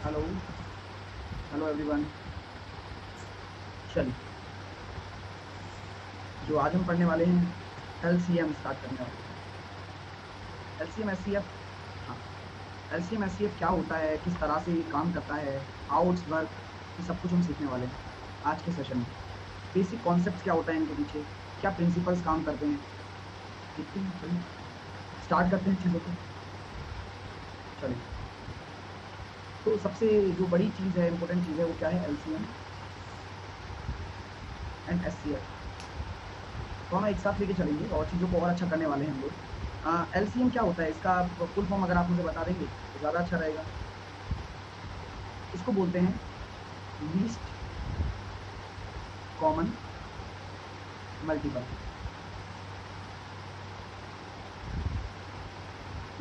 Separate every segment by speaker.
Speaker 1: Hello hello everyone. चलिए, जो आज हम पढ़ने वाले हैं एलसीएम स्टार्ट करने वाले हैं। एलसीएम एससीएफ, हाँ, एलसीएम एससीएफ क्या होता है, किस तरह से ये काम करता है, हाउ इट्स वर्क, ये सब कुछ हम सीखने वाले हैं आज के सेशन में। बेसिक कॉन्सेप्ट क्या होता है इनके पीछे, क्या प्रिंसिपल्स काम करते हैं, देखते हैं। चलिए स्टार्ट करते हैं चीज़ों को। चलिए, तो सबसे जो बड़ी चीज़ है, इंपॉर्टेंट चीज़ है, वो क्या है? एलसीएम एंड एससीएफ दोनों एक साथ लेके चलेंगे और चीज़ों को और अच्छा करने वाले हैं हम लोग। एलसीएम क्या होता है, इसका फुल फॉर्म अगर आप मुझे बता देंगे तो ज़्यादा अच्छा रहेगा। इसको बोलते हैं लीस्ट कॉमन मल्टीपल,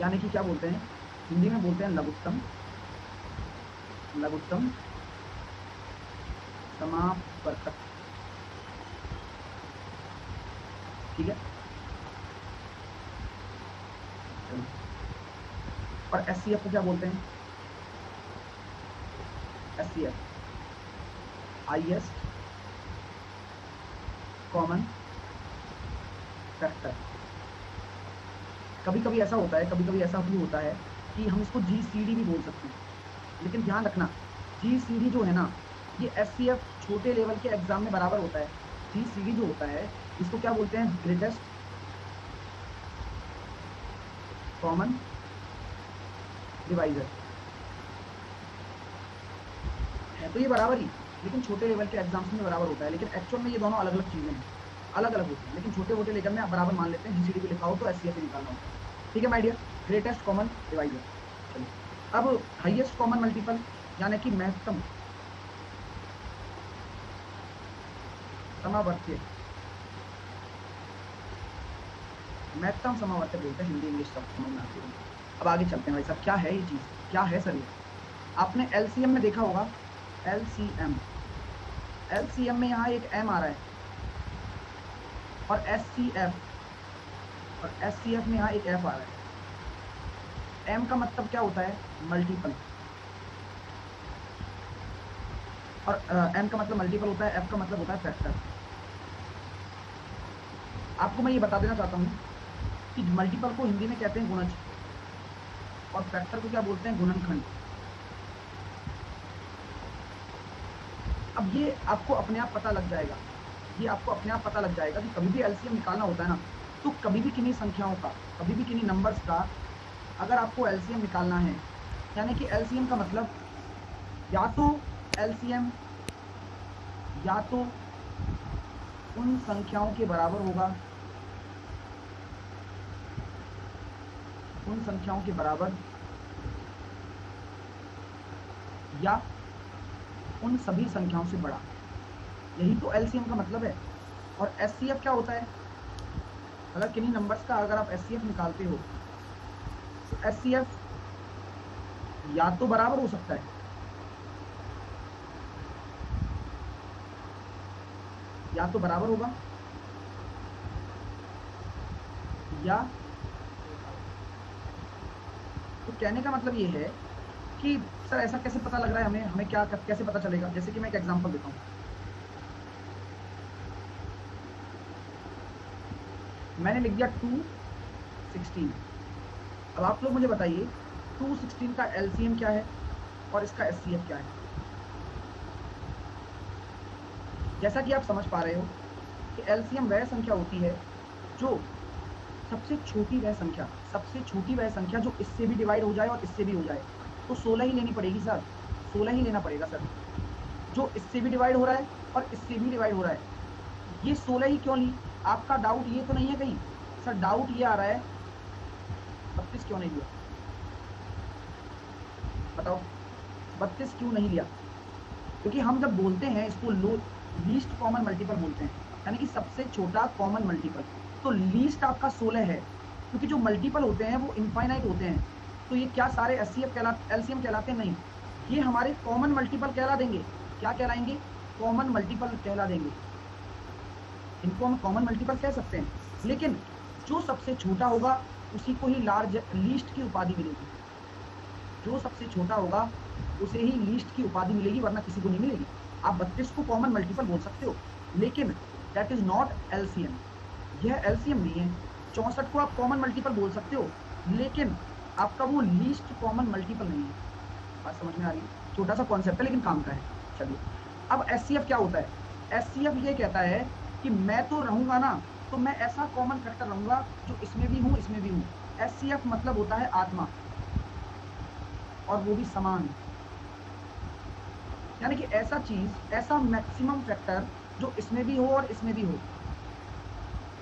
Speaker 1: यानी कि क्या बोलते हैं, हिंदी में बोलते हैं लघुत्तम समापवर्तक। ठीक है, और एससीएफ को क्या बोलते हैं? SCF highest common factor. कभी कभी ऐसा होता है, कभी कभी ऐसा भी होता है कि हम इसको जीसीडी भी बोल सकते हैं, लेकिन ध्यान रखना जीसीडी जो है ना, ये एससीएफ छोटे लेवल के एग्जाम में बराबर होता है। जीसीडी जो होता है इसको क्या बोलते हैं? ग्रेटेस्ट कॉमन डिवाइजर है, तो ये बराबर ही, लेकिन छोटे लेवल के एग्जाम्स में बराबर होता है। लेकिन एक्चुअल में ये दोनों अलग अलग चीज़ें हैं, अलग अलग होती हैं, लेकिन छोटे मोटे लेकर में आप बराबर मान लेते हैं। जीसीडी भी लिखा हो तो एससीएफ भी निकालना होता है। ठीक है my dear, greatest common divisor. चलिए, अब हाईएस्ट कॉमन मल्टीपल यानी कि महत्तम समावर्ती, महत्तम समावर्तक बोलते हैं, हिंदी इंग्लिश सब समझ में आती है। अब आगे चलते हैं भाई साहब, क्या है ये चीज़, क्या है सर ये? आपने एलसीएम में देखा होगा, एलसीएम में यहाँ एक एम आ रहा है, और एससीएफ में यहाँ एक एफ आ रहा है। एम का मतलब क्या होता है? मल्टीपल, और एम का मतलब मल्टीपल होता है, एफ का मतलब होता है फैक्टर। आपको मैं ये बता देना चाहता हूँ कि मल्टीपल को हिंदी में कहते हैं गुणज, और फैक्टर को क्या बोलते हैं? गुणनखंड। अब ये आपको अपने आप पता लग जाएगा, ये आपको अपने आप पता लग जाएगा कि कभी भी एलसीएम निकालना होता है ना, तो कभी भी किन्हीं संख्याओं का, कभी भी किन्हीं नंबर्स का अगर आपको एलसीएम निकालना है, यानी कि एलसीएम का मतलब या तो एलसीएम या तो उन संख्याओं के बराबर होगा, उन संख्याओं के बराबर, या उन सभी संख्याओं से बड़ा। यही तो एलसीएम का मतलब है। और एससीएफ क्या होता है? अगर किन्हीं नंबर्स का अगर आप एससीएफ निकालते हो तो एससीएफ या तो बराबर हो सकता है, या तो बराबर होगा, या तो कहने का मतलब ये है कि सर ऐसा कैसे पता लग रहा है हमें क्या कैसे पता चलेगा? जैसे कि मैं एक एग्जांपल देता हूँ। मैंने लिख दिया 216। अब आप लोग मुझे बताइए 216 का एलसीएम क्या है और इसका एससीएफ क्या है? जैसा कि आप समझ पा रहे हो कि एलसीएम वह संख्या होती है जो सबसे छोटी वह संख्या जो इससे भी डिवाइड हो जाए और इससे भी हो जाए। तो 16 ही लेनी पड़ेगी सर, 16 ही लेना पड़ेगा सर, जो इससे भी डिवाइड हो रहा है और इससे भी डिवाइड हो रहा है। ये 16 ही क्यों ली? आपका डाउट ये तो नहीं है कहीं सर, डाउट ये आ रहा है 32 क्यों नहीं लिया? बताओ 32 क्यों नहीं लिया? क्योंकि हम जब बोलते हैं इसको लीस्ट कॉमन मल्टीपल बोलते हैं, यानी कि सबसे छोटा कॉमन मल्टीपल। तो लीस्ट आपका 16 है, क्योंकि जो मल्टीपल होते हैं वो इनफाइनाइट होते हैं। तो ये क्या सारे एलसीएम कहलाते नहीं, ये हमारे कॉमन मल्टीपल कहला देंगे। क्या कहलाएंगे? कॉमन मल्टीपल कहला देंगे। इनको हम कॉमन मल्टीपल कह सकते हैं, लेकिन जो सबसे छोटा होगा उसी को ही लीस्ट की उपाधि मिलेगी। जो सबसे छोटा होगा उसे ही लीस्ट की उपाधि मिलेगी, वरना किसी को नहीं मिलेगी। आप 32 को कॉमन मल्टीपल बोल सकते हो, लेकिन दैट इज नॉट एलसीएम, यह एलसीएम नहीं है। 64 को आप कॉमन मल्टीपल बोल सकते हो, लेकिन आपका वो लीस्ट कॉमन मल्टीपल नहीं है। बात समझ में आ रही है? छोटा सा कॉन्सेप्ट है लेकिन काम का है। चलिए, अब एचसीएफ क्या होता है? एचसीएफ ये कहता है कि मैं तो रहूंगा ना, तो मैं ऐसा कॉमन फैक्टर रहूंगा जो इसमें भी हूं इसमें भी हूं। एचसीएफ मतलब होता है आत्मा, और वो भी समान, यानी कि ऐसा चीज, ऐसा मैक्सिमम फैक्टर जो इसमें भी हो और इसमें भी हो।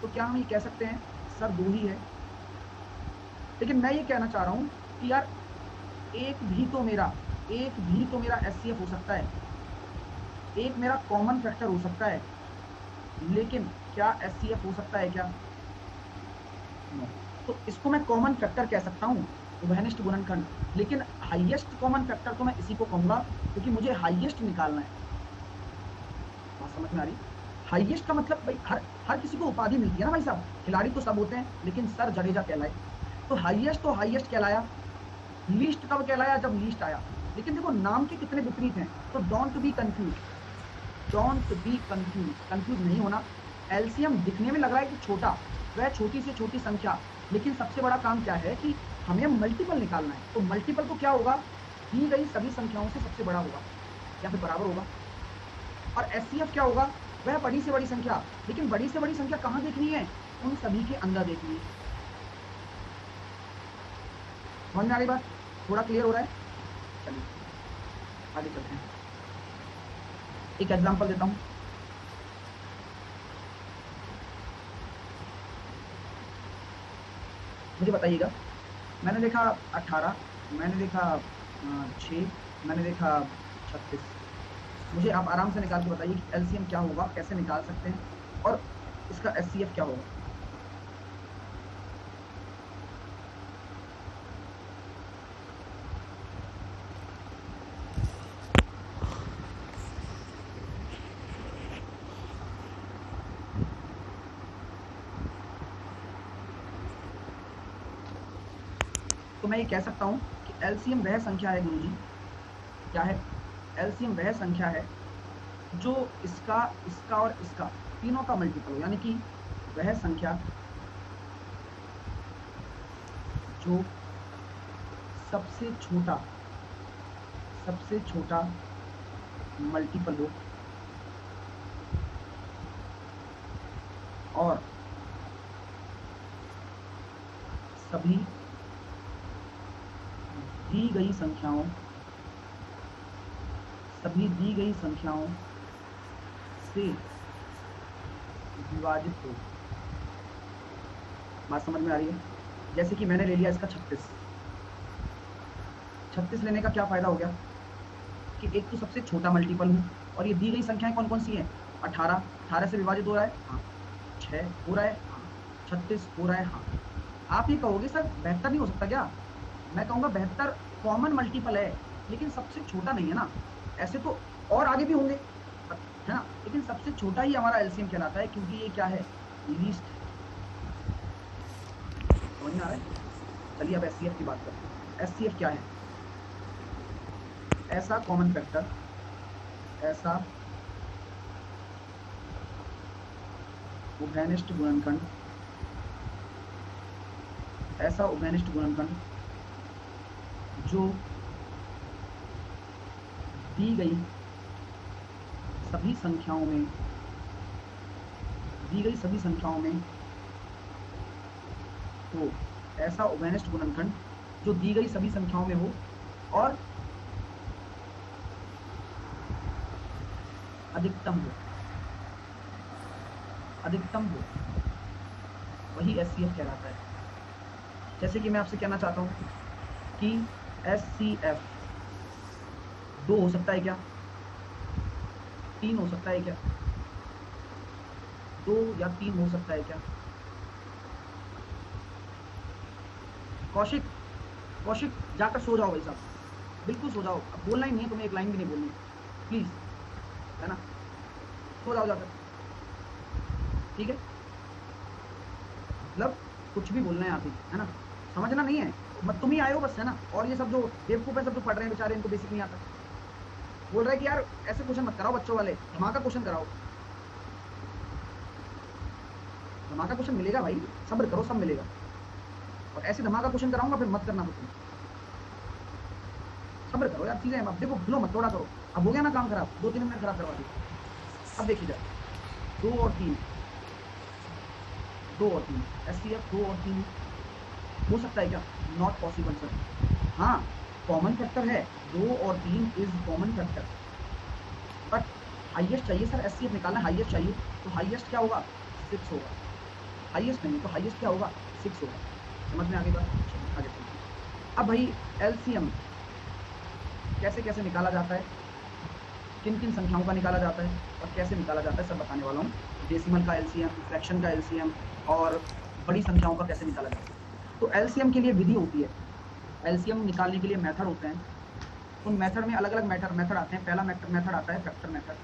Speaker 1: तो क्या हम ये कह सकते हैं सर 2 ही है? लेकिन मैं ये कहना चाह रहा हूं कि यार एक भी तो मेरा एचसीएफ हो सकता है, एक मेरा कॉमन फैक्टर हो सकता है, लेकिन क्या एचसीएफ हो सकता है क्या? नो। तो इसको मैं कॉमन फैक्टर कह सकता हूँ, उभयनिष्ठ गुणनखंड, लेकिन हाईएस्ट कॉमन फैक्टर तो मैं इसी को कहूंगा, क्योंकि मुझे हाईएस्ट निकालना है। बात समझ में आ रही? हाईएस्ट का मतलब भाई हर किसी को उपाधि मिलती है ना भाई साहब, खिलाड़ी तो सब होते हैं, लेकिन सर जडेजा कहलाए। तो हाईएस्ट कहलाया, लीस्ट कब कहलाया? जब लीस्ट आया। लेकिन देखो नाम के कितने विपरीत हैं, तो डोंट बी कंफ्यूज, कंफ्यूज नहीं होना। एलसीएम दिखने में लग रहा है कि छोटा, वह छोटी से छोटी संख्या, लेकिन सबसे बड़ा काम क्या है कि हमें मल्टीपल निकालना है। तो मल्टीपल तो क्या होगा? दी गई सभी संख्याओं से सबसे बड़ा होगा या फिर बराबर होगा। और एचसीएफ क्या होगा? वह बड़ी से बड़ी संख्या, लेकिन बड़ी से बड़ी संख्या कहाँ देखनी है? उन सभी के अंदर देखनी है। समझ में आ रही बात? थोड़ा क्लियर हो रहा है? चलिए आगे चलते हैं। एक एग्जांपल देता हूं। मुझे बताइएगा, मैंने देखा 18, मैंने देखा 6, मैंने देखा 36। मुझे आप आराम से निकाल के बताइए कि एलसीएम क्या होगा, कैसे निकाल सकते हैं, और इसका एचसीएफ क्या होगा। तो मैं ये कह सकता हूं कि एलसीएम वह संख्या है गुरुजी, क्या है? एलसीएम वह संख्या है जो इसका, इसका और इसका तीनों का मल्टीपल हो, यानी कि वह संख्या जो सबसे छोटा मल्टीपल हो और सभी दी गई संख्याओं से विभाजित हो। बात समझ में आ रही है? जैसे कि मैंने ले लिया इसका 36 लेने का क्या फायदा हो गया कि एक तो सबसे छोटा मल्टीपल हूँ, और ये दी गई संख्याएं कौन कौन सी हैं? 18 से विभाजित हो रहा है, हाँ। 6 हो रहा है, हाँ। 36 हो रहा है, हाँ। आप ये कहोगे सर 72 नहीं हो सकता क्या? मैं कहूँगा 72 कॉमन मल्टीपल है, लेकिन सबसे छोटा नहीं है ना। ऐसे तो और आगे भी होंगे, है ना, लेकिन सबसे छोटा ही हमारा एलसीएम कहलाता है, क्योंकि ये क्या है? लीस्ट। समझ में आ रहा है? चलिए अब एचसीएफ की बात करते हैं। एचसीएफ क्या है? ऐसा कॉमन फैक्टर, ऐसा उभयनिष्ठ गुणनखंड, जो दी गई सभी संख्याओं में हो। ऐसा उभयनिष्ठ गुणनखंड जो दी गई सभी संख्याओं में हो और अधिकतम हो, वही एचसीएफ कहलाता है। जैसे कि मैं आपसे कहना चाहता हूं कि एचसीएफ 2 हो सकता है क्या? 3 हो सकता है क्या? 2 या 3 हो सकता है क्या? कौशिक जाकर सो जाओ भाई साहब, बिल्कुल सो जाओ। अब बोलना ही नहीं है तुम्हें, एक लाइन भी नहीं बोलनी, प्लीज, है ना? सो जाओ जाकर, ठीक है? मतलब कुछ भी बोलना है आप ही, है ना? समझना नहीं है मत तुम ही आए हो बस, है ना। और ये सब जो बेवकूफ है, सब जो पढ़ रहे हैं बेचारे, इनको बेसिक नहीं आता। बोल रहा है कि यार ऐसे क्वेश्चन मत कराओ बच्चों वाले, धमाका क्वेश्चन कराओ। धमाका क्वेश्चन मिलेगा भाई, सब्र करो, सब मिलेगा। और ऐसे धमाका क्वेश्चन कराऊंगा फिर मत करना कुछ, सब्र करो यार। चीजें अब देखो, भूलो मत, थोड़ा करो। अब हो गया ना काम खराब, 2-3 मिनट खराब करवा दिया। अब देखिए जाए, 2 और 3, 2 और 3 एचसीएफ, 2 और 3 हो सकता है क्या? Not possible sir. हाँ, कॉमन फैक्टर है, 2 और 3 is common factor, but highest चाहिए सर। एचसीएफ निकालना हाईएस्ट चाहिए, तो हाईएस्ट क्या होगा? 6 होगा। हाईएस्ट नहीं तो हाईएस्ट क्या होगा? 6 होगा। समझ में आगे बात? आगे चलिए। अब भाई एलसीएम कैसे कैसे निकाला जाता है, किन किन संख्याओं का निकाला जाता है और कैसे निकाला जाता है, सब बताने वाला हूँ। डेसिमल का एलसीएम, फ्रैक्शन का एलसीएम और बड़ी संख्याओं का कैसे निकाला जाता है। तो एलसीएम के लिए विधि होती है, एलसीएम निकालने के लिए मेथड होते हैं। उन मेथड में अलग अलग मेथड आते हैं। पहला मेथड आता है फैक्टर मेथड,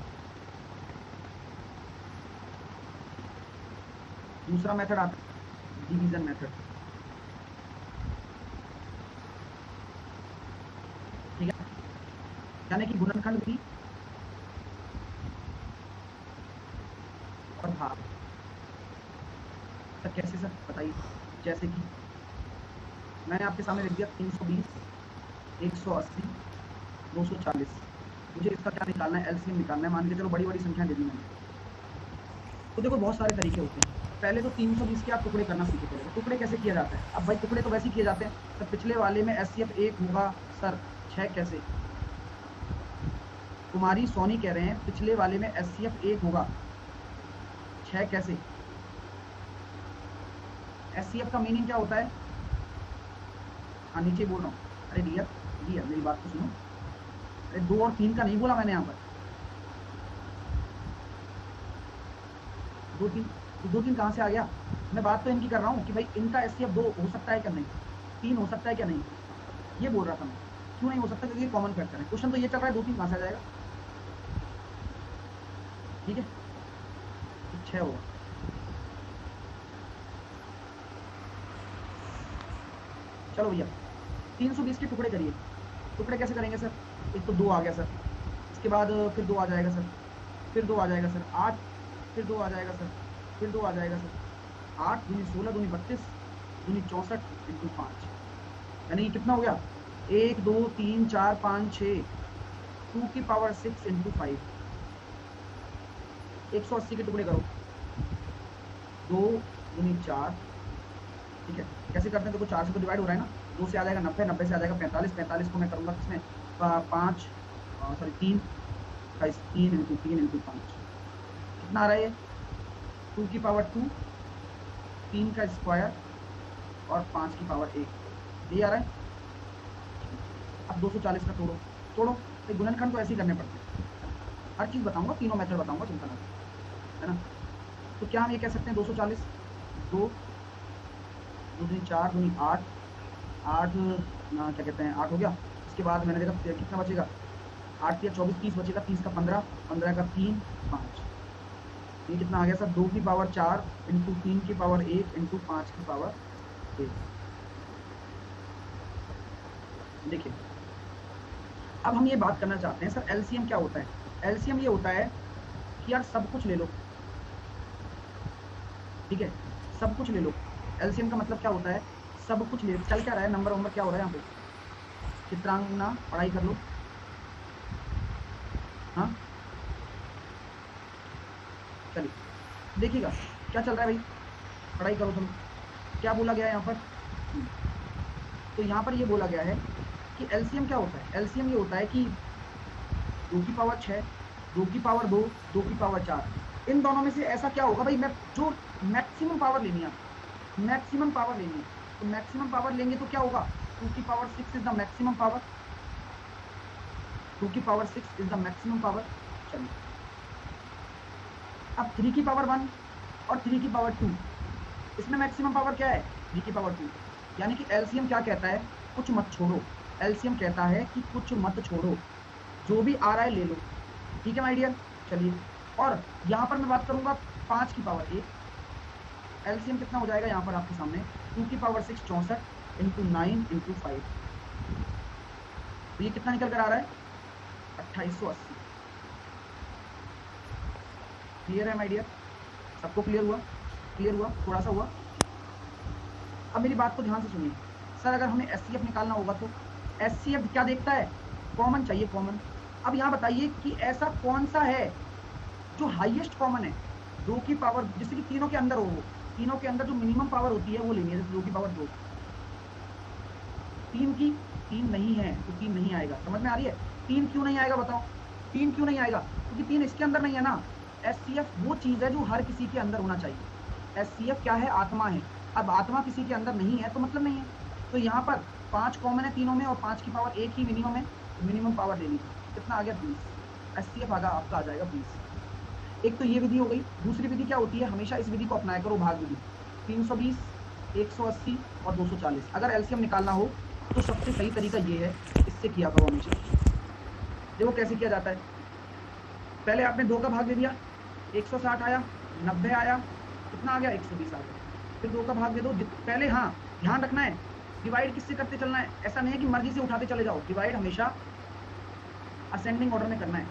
Speaker 1: दूसरा मेथड आता है डिवीजन मेथड, ठीक है, यानी कि गुणनखंड विधि और भाग। सर कैसे सर बताइए? जैसे कि मैंने आपके सामने लिख दिया 320, 180, 240। मुझे इसका क्या निकालना है? एलसीएम निकालना है। मान के चलो बड़ी बड़ी संख्या दे दी मैंने, तो देखो बहुत सारे तरीके होते हैं। पहले तो 320 के आप टुकड़े करना सीखे पड़ेगा। टुकड़े कैसे किया जाता है? अब भाई टुकड़े तो वैसे ही किए जाते हैं। तो पिछले वाले में एचसीएफ 1 होगा सर, 6 कैसे? कुमारी सोनी कह रहे हैं पिछले वाले में एचसीएफ 1 होगा, 6 कैसे? एचसीएफ का मीनिंग क्या होता है? हाँ नीचे बोल रहा हूँ। अरे डियर डियर मेरी बात तो सुनो। अरे 2 और 3 का नहीं बोला मैंने यहाँ पर। 2-3 कहाँ से आ गया? मैं बात तो इनकी कर रहा हूँ कि भाई इनका एचसीएफ 2 हो सकता है क्या नहीं, 3 हो सकता है क्या नहीं, ये बोल रहा था मैं। क्यों नहीं हो सकता? क्योंकि कॉमन फैक्टर है। क्वेश्चन तो ये चल रहा है 2-3 कहाँ से आ जाएगा? ठीक है, 6 होगा। चलो भैया 320 के टुकड़े करिए। टुकड़े कैसे करेंगे सर? एक तो 2 आ गया सर, इसके बाद फिर 2 आ जाएगा सर, फिर 2 आ जाएगा सर, 8, फिर 2 आ जाएगा सर, फिर 2 आ जाएगा सर। 8 दूनी 16 दूनी 32 दूनी 64 इंटू 5, यानी कि कितना हो गया? 1 2 3 4 5 6, 2 की पावर 6 इंटू 5। 180 के टुकड़े करो, 2 दूनी 4, ठीक है। कैसे करते हैं? देखो 4 से तो डिवाइड हो रहा है ना, 2 से आ जाएगा 90, 90 से आ जाएगा 45, 45 को मैं करूँगा किसमें? 5 सॉरी 3 इंटू 3 इंटू 5, कितना आ रहा है ये? 2 की पावर 2, 3 का स्क्वायर और 5 की पावर 1, ये आ रहा है। अब 240 का तोड़ो, तोड़ो। तो गुणनखंड तो ऐसे ही करने पड़ते हैं। हर चीज़ बताऊंगा, तीनों मेथड बताऊंगा, चिंता ना, है ना। तो क्या हम ये कह सकते हैं 240, 2 दूनी 4 दूनी 8, 8 क्या कहते हैं 8 हो गया। इसके बाद मैंने देखा कितना बचेगा, 8 या 24 30 बचेगा, 30 का 15, 15 का 3 5, ये कितना आ गया सर? 2 की पावर 4 इंटू 3 की पावर 1 इंटू 5 की पावर 1। देखिए अब हम ये बात करना चाहते हैं सर एलसीएम क्या होता है। एलसीएम ये होता है कि यार सब कुछ ले लो, ठीक है, सब कुछ ले लो। एलसीएम का मतलब क्या होता है? सब कुछ ले। चल क्या रहा है? नंबर वंबर क्या हो रहा है यहाँ पे? चित्रांगना पढ़ाई कर लो। हाँ चलिए देखिएगा क्या चल रहा है भाई, पढ़ाई करो तुम। क्या बोला गया है यहाँ पर? तो यहाँ पर ये बोला गया है कि एलसीएम क्या होता है। एलसीएम ये होता है कि 2 की पावर 6, 2 की पावर 2, 2 की पावर 4, इन दोनों में से ऐसा क्या होगा भाई? मैं जो मैक्सिमम पावर लेनी है, मैक्सिमम पावर लेनी है, तो मैक्सिमम पावर लेंगे तो क्या होगा? 2 की power 6 is the maximum power, 2 की power 6 is the maximum power. चलिए अब 3 की पावर 1 और 3 की पावर 2, इसमें मैक्सिमम पावर क्या है? 3 की पावर 2। यानी कि एलसीएम क्या कहता है? कुछ मत छोड़ो। एलसीएम कहता है कि कुछ मत छोड़ो, जो भी आ रहा है ले लो, ठीक है माय डियर। चलिए और यहाँ पर मैं बात करूंगा 5 की पावर 1। एलसीएम कितना हो जाएगा यहाँ पर आपके सामने? 2 की पावर 6 64, इंटू 9 इंटू 5, तो ये कितना निकल कर आ रहा है 2880। क्लियर है माय डियर, सबको क्लियर हुआ? क्लियर हुआ? थोड़ा सा हुआ? अब मेरी बात को ध्यान से सुनिए सर, अगर हमें एचसीएफ निकालना होगा तो एचसीएफ क्या देखता है? कॉमन चाहिए, कॉमन। अब यहाँ बताइए कि ऐसा कौन सा है जो हाईएस्ट कॉमन है, 2 की पावर, जैसे कि तीनों के अंदर हो, वो तीनों के अंदर जो मिनिमम पावर होती है वो लेनी है, जैसे 2 की पावर 2, 3 की 3 नहीं है तो 3 नहीं आएगा। समझ में आ रही है? 3 क्यों नहीं आएगा बताओ? 3 क्यों नहीं आएगा? क्योंकि 3 इसके अंदर नहीं है ना। एचसीएफ वो चीज है जो हर किसी के अंदर होना चाहिए। एचसीएफ क्या है? आत्मा है। अब आत्मा किसी के अंदर नहीं है तो मतलब नहीं है। तो यहाँ पर 5 कॉमन है तीनों में और 5 की पावर 1 ही मिनिमम है, तो मिनिमम पावर लेनी है। कितना आ गया? 20। एचसीएफ आपका आ जाएगा 20। एक तो ये विधि हो गई। दूसरी विधि क्या होती है? हमेशा इस विधि को अपनाया करो, भाग विधि। 320, 180 और 240। अगर एलसीएम निकालना हो तो सबसे सही तरीका ये है, इससे किया करो हमेशा। देखो कैसे किया जाता है। पहले आपने 2 का भाग दे दिया, 160 आया, 90 आया, कितना आ गया? 120 आ गया। फिर 2 का भाग दे दो। पहले हाँ ध्यान रखना है, डिवाइड किससे करते चलना है। ऐसा नहीं है कि मर्जी से उठाते चले जाओ, डिवाइड हमेशा असेंडिंग ऑर्डर में करना है।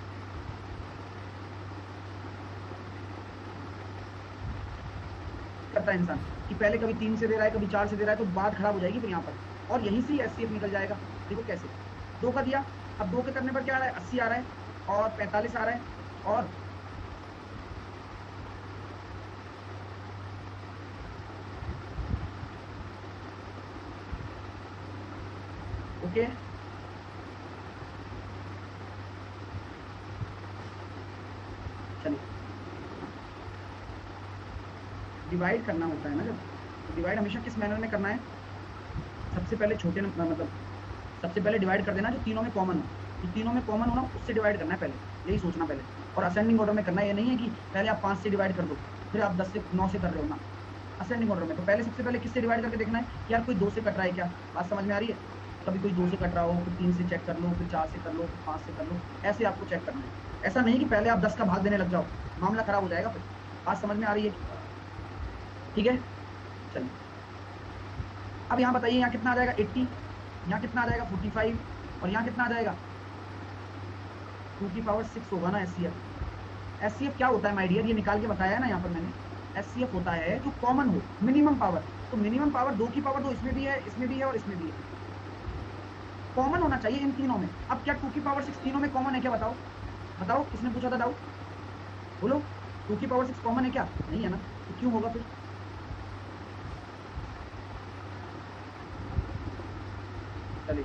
Speaker 1: करता है इंसान कि पहले कभी 3 से दे रहा है, कभी 4 से दे रहा है, तो बात खराब हो जाएगी फिर यहाँ पर, और यहीं से एचसीएफ निकल जाएगा। देखो कैसे, 2 का दिया, अब 2 के करने पर क्या आ रहा है? 80 आ रहा है और 45 आ रहा है और ओके चलिए, डिवाइड करना होता है ना जब, तो डिवाइड हमेशा किस मैनर में करना है? सबसे पहले छोटे मतलब सबसे पहले डिवाइड कर देना जो तीनों में कॉमन हो, जो तीनों में कॉमन हो ना उससे डिवाइड करना है पहले, यही सोचना पहले। और असेंडिंग ऑर्डर में करना है, ये नहीं है कि पहले आप 5 से डिवाइड कर दो फिर आप 10 से 9 से कर रहे हो ना। असेंडिंग ऑर्डर में तो पहले सबसे पहले किससे डिवाइड करके देखना है कि यार कोई 2 से कट रहा है क्या? बात समझ में आ रही है? कभी कोई 2 से कट रहा हो, फिर 3 से चेक कर लो, फिर 4 से कर लो, फिर 5 से कर लो, ऐसे आपको चेक करना है। ऐसा नहीं कि पहले आप 10 का भाग देने लग जाओ, मामला खराब हो जाएगा फिर। बात समझ में आ रही है? ठीक है चलिए, अब यहाँ बताइए यहाँ कितना आ जाएगा? 80, यहाँ कितना आ जाएगा? 45, और यहाँ कितना आ जाएगा? 2 की पावर 6 होगा ना एचसीएफ। एचसीएफ क्या होता है माय डियर? ये निकाल के बताया है ना यहाँ पर मैंने। एचसीएफ होता है जो कॉमन हो, मिनिमम पावर। तो मिनिमम पावर 2 की पावर 2 इसमें भी है, इसमें भी है और इसमें भी है। कॉमन होना चाहिए इन तीनों में। अब क्या 2 की पावर 6 तीनों में कॉमन है क्या? बताओ बताओ, किसने पूछा था डाउट? बोलो, 2 की पावर 6 कॉमन है क्या? नहीं है ना, तो क्यों होगा फिर? चलिए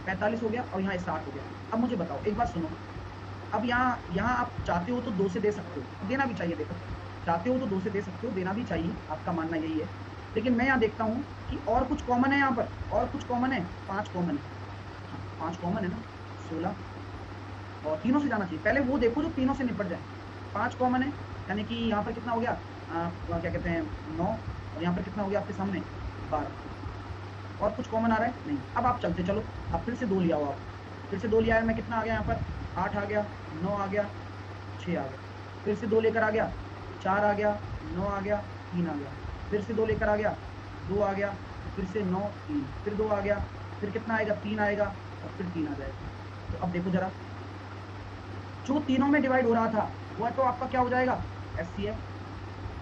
Speaker 1: 45 हो गया और यहाँ 60 हो गया। अब मुझे बताओ, एक बात सुनो, अब यहाँ आप चाहते हो तो 2 से दे सकते हो, देना भी चाहिए। देखो चाहते हो तो 2 से दे सकते हो, देना भी चाहिए, आपका मानना यही है। लेकिन मैं यहाँ देखता हूँ कि और कुछ कॉमन है यहाँ पर, और कुछ कॉमन है। 5 कॉमन है, हाँ 5 कॉमन है ना, 16 और तीनों से जाना चाहिए। पहले वो देखो जो तीनों से निपट जाए। 5 कॉमन है, यानी कि यहाँ पर कितना हो गया? क्या कहते हैं 9, और यहाँ पर कितना हो गया आपके सामने? 12। और कुछ कॉमन आ रहा है? नहीं। अब आप चलते चलो, अब फिर से 2 लिया हो, आप फिर से 2 लिया है। मैं कितना आ गया यहाँ पर? 8 आ गया, 9 आ गया, 6 आ गया, फिर से 2 लेकर आ गया, 4 आ गया, 9 आ गया, 3 आ गया, फिर से 2 लेकर आ गया, 2 आ गया, फिर से 9, 3, फिर 2 आ गया, फिर कितना आएगा? 3 आएगा और फिर 3 आ जाएगा। तो अब देखो जरा, जो तीनों में डिवाइड हो रहा था वह तो आपका क्या हो जाएगा? एचसीएफ।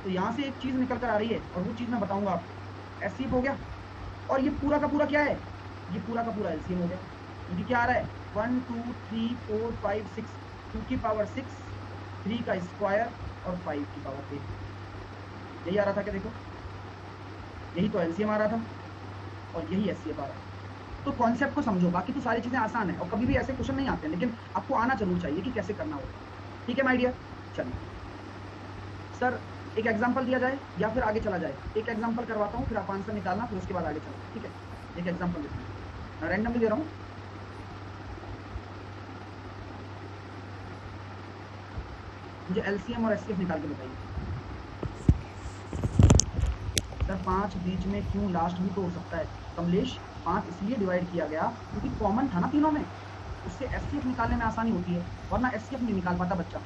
Speaker 1: तो यहाँ से एक चीज़ निकल कर आ रही है और वो चीज़ मैं बताऊँगा आपको। एचसीएफ हो गया, और ये पूरा का पूरा क्या है? ये पूरा का पूरा एलसीएम हो गया। क्योंकि क्या आ रहा है? 1 2 3 4 5 6, 2 की पावर 6, 3 का स्क्वायर और 5 की पावर 8। यही आ रहा था क्या? देखो यही तो एलसीएम आ रहा था और यही एचसीएफ आ रहा है। तो कॉन्सेप्ट को समझो, बाकी तो सारी चीज़ें आसान है और कभी भी ऐसे क्वेश्चन नहीं आते हैं, लेकिन आपको आना जरूर चाहिए कि कैसे करना होगा। ठीक है माय डियर? चलिए सर एक एग्जांपल दिया जाए या फिर आगे चला जाए? एक एग्जांपल करवाता हूँ, फिर आप आंसर निकालना, फिर उसके बाद आगे चलो। ठीक है, एक एग्जांपल देता हूँ, मैं रैंडमली दे रहा हूँ। मुझे एलसीएम और एचसीएफ निकाल के बताइए। सर 5 बीच में क्यों? लास्ट भी तो हो सकता है कमलेश। 5 इसलिए डिवाइड किया गया क्योंकि कॉमन था ना तीनों में, उससे एचसीएफ निकालने में आसानी होती है, वरना एचसीएफ नहीं निकाल पाता बच्चा।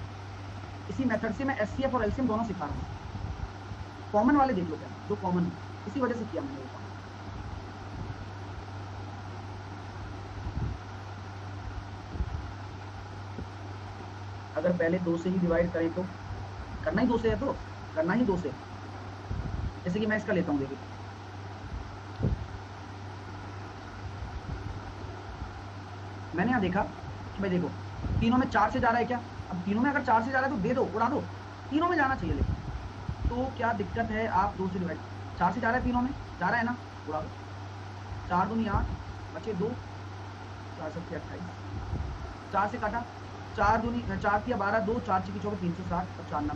Speaker 1: इसी मेथड से मैं एचसीएफ और एलसीएम दोनों सिखा रहा हूँ। कॉमन वाले देख लो क्या, जो कॉमन है, इसी वजह से किया मैंने वो काम। अगर पहले 2 से ही डिवाइड करें तो करना ही 2 से है, तो करना ही 2 से। जैसे कि मैं इसका लेता हूँ, देखिए मैंने यहाँ देखा कि भाई देखो तीनों में 4 से जा रहा है क्या, अब तीनों में अगर 4 से जा रहा है तो दे दो, उड़ा दो, तीनों में जाना चाहिए। लेकिन तो क्या दिक्कत है, आप 2 से डिवाइड, 4 से जा रहा है, तीनों में जा रहा है ना, उड़ा दो। 4 दूनी 8, बचे 2, 4 7 28, 4 से काटा, 4 दूनी 4 तिया 12, 2 4 6 24, 360 और 4 9।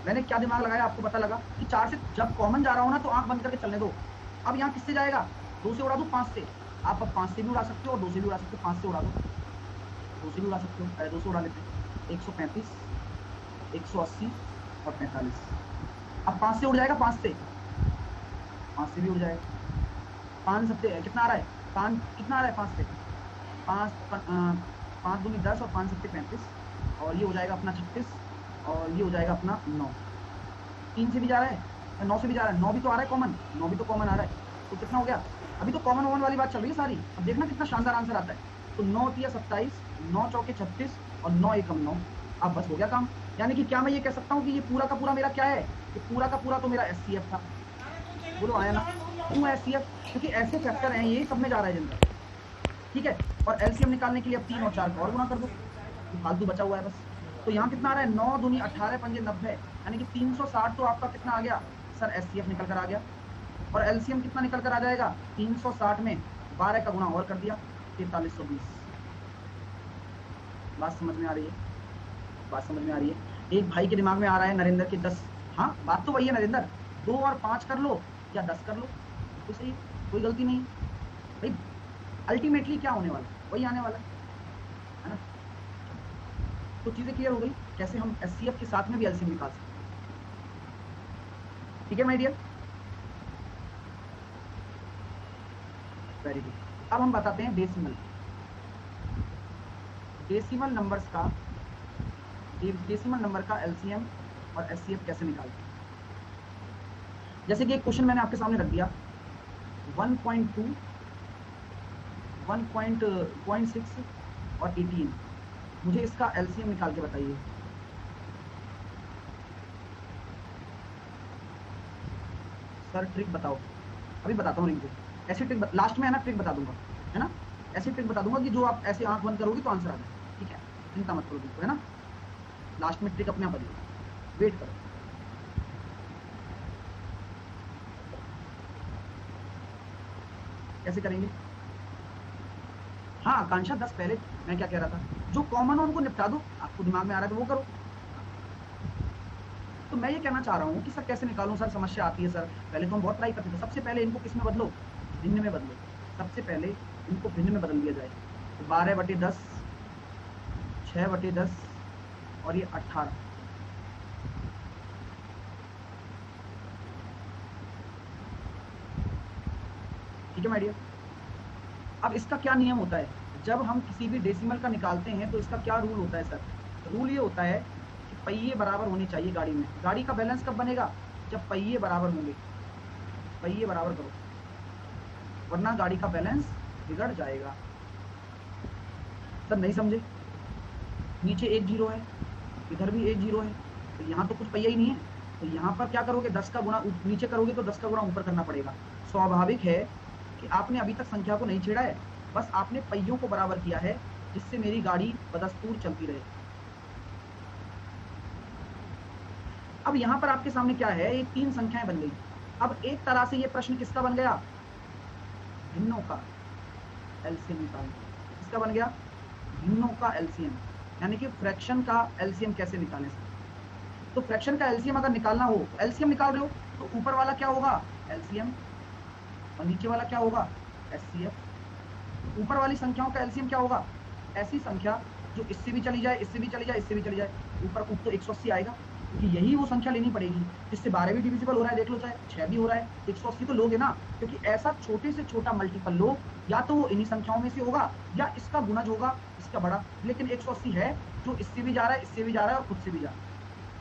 Speaker 1: मैंने क्या दिमाग लगाया, आपको पता लगा कि 4 से जब कॉमन जा रहा हो ना तो आंख बंद करके चलने दो। अब यहाँ किससे जाएगा, 2 से उड़ा दो, 5 से। आप अब 5 से भी उड़ा सकते हो और 2 से भी उड़ा सकते हो, 5 से उड़ा दो, 2 से भी उड़ा सकते हो, पहले 2 से उड़ा लेते हैं। 135, 180 और 45। अब 5 से उड़ जाएगा, 5 से भी उड़ जाएगा। 5 सत्ते कितना आ रहा है, 5 कितना आ रहा है, 5 से 5 दूनी 10 और 5 सत्ते 35, और ये हो जाएगा अपना 36 और ये हो जाएगा अपना 9। 3 से भी जा रहा है, 9 से भी जा रहा है, 9 भी तो आ रहा है कॉमन, 9 भी तो कॉमन आ रहा है, तो कितना हो गया। अभी तो कॉमन वॉमन वाली बात चल रही है सारी, अब देखना कितना शानदार आंसर आता है। तो 9 तिया 27, 9 चौके 36 और 9 एकम 9। अब बस हो गया काम। यानी कि क्या मैं ये कह सकता हूँ कि ये पूरा का पूरा मेरा क्या है, ये पूरा का पूरा तो मेरा SCF था। बोलो आया ना, क्यों SCF, क्योंकि ऐसे फैक्टर हैं ये सब में जा रहा है जनरल, ठीक है। और LCM निकालने के लिए अब 3 और 4 का और गुना कर दो, फालतू बचा हुआ है बस। तो यहाँ कितना आ रहा है, 9 दूनी 18 पंजे 90, यानी कि 360 तो आपका कितना आ गया सर, SCF निकल कर आ गया। और LCM कितना निकल कर आ जाएगा, 360 में 12 का गुना और कर दिया, 4320। बात समझ में आ रही है, बात समझ में आ रही है। एक भाई के दिमाग में आ रहा है नरेंद्र के 10, हाँ बात तो वही है नरेंद्र, 2 और 5 कर लो या 10 कर लो, तो सही, कोई गलती नहीं भाई। अल्टीमेटली क्या होने वाला, वही आने वाला है ना। तो चीजें क्लियर हो गई, कैसे हम SCF के साथ में भी LCM निकाल सकते हैं, ठीक है माय डियर, वेरी गुड। अब हम बताते हैं डेसिमल, डेसिमल नंबर्स का, डेसिमल नंबर का LCM और SCF कैसे निकालते हैं। जैसे कि एक क्वेश्चन मैंने आपके सामने रख दिया, 1.2, 1.6 और 18, मुझे इसका LCM निकाल के बताइए। सर ट्रिक बताओ, अभी बताता हूँ रिंकू, ऐसी ट्रिक लास्ट में है ना, ट्रिक बता दूंगा है ना, ऐसी ट्रिक बता दूंगा कि जो आप ऐसे आंख बंद करोगे तो आंसर आ जाए, ठीक है, चिंता मत करो बिल्कुल, है ना। लास्ट में ट्रिक अपने आप बदलेगी, वेट करो। कैसे करेंगे, हाँ आकांक्षा 10 पहले मैं क्या कह रहा था, जो कॉमन हो उनको निपटा दो, आपको दिमाग में आ रहा है तो वो करो। तो मैं ये कहना चाह रहा हूँ कि सर कैसे निकालूं, सर समस्या आती है सर, पहले तो हम बहुत ट्राई करते थे। सबसे पहले इनको किस में बदलो, भिन्न में बदलो, सबसे पहले इनको भिन्न में बदल दिया जाए। तो 12/10, 6/10 और ये 18, ठीक है माय डियर। अब इसका क्या नियम होता है, जब हम किसी भी डेसिमल का निकालते हैं तो इसका क्या रूल होता है सर, रूल ये होता है कि पहिए बराबर होने चाहिए गाड़ी में। गाड़ी का बैलेंस कब बनेगा, जब पहिए बराबर होंगे, पहिए बराबर करो, वरना गाड़ी का बैलेंस बिगड़ जाएगा। सर नहीं समझे, नीचे एक 0 है, इधर भी एक 0 है, तो यहाँ तो कुछ पहिया ही नहीं है, तो यहाँ पर क्या करोगे, 10 का गुणा नीचे करोगे तो 10 का गुणा ऊपर करना पड़ेगा। स्वाभाविक है कि आपने अभी तक संख्या को नहीं छेड़ा है, बस आपने पहियों को बराबर किया है, जिससे मेरी गाड़ी बदस्तूर चलती रहे। अब यहाँ पर आपके सामने क्या है, ये 3 संख्याएं बन गई। अब एक तरह से ये प्रश्न किसका बन गया, भिन्नों का LCM निकालना। किसका बन गया, भिन्नों का LCM, यानी कि फ्रैक्शन का LCM कैसे निकालें। तो फ्रैक्शन का LCM अगर निकालना हो, LCM निकाल रहे हो तो ऊपर वाला क्या होगा, LCM, और नीचे वाला क्या होगा, SCF। ऊपर वाली संख्याओं का LCM क्या होगा, ऐसी संख्या जो इससे भी चली जाए, इससे भी चली जाए, इससे भी चली जाए, ऊपर तो 180 आएगा, क्योंकि यही वो संख्या लेनी पड़ेगी जिससे 12 भी डिविजिबल हो रहा है, देख लो, चाहे 6 भी हो रहा है, 180 तो लोगे ना, क्योंकि ऐसा छोटे से छोटा मल्टीपल लो, या तो वो इन्हीं संख्याओं में से होगा या इसका गुणज होगा इसका बड़ा, लेकिन 180 है जो इससे भी जा रहा है, इससे भी जा रहा है और खुद से भी जा रहा है।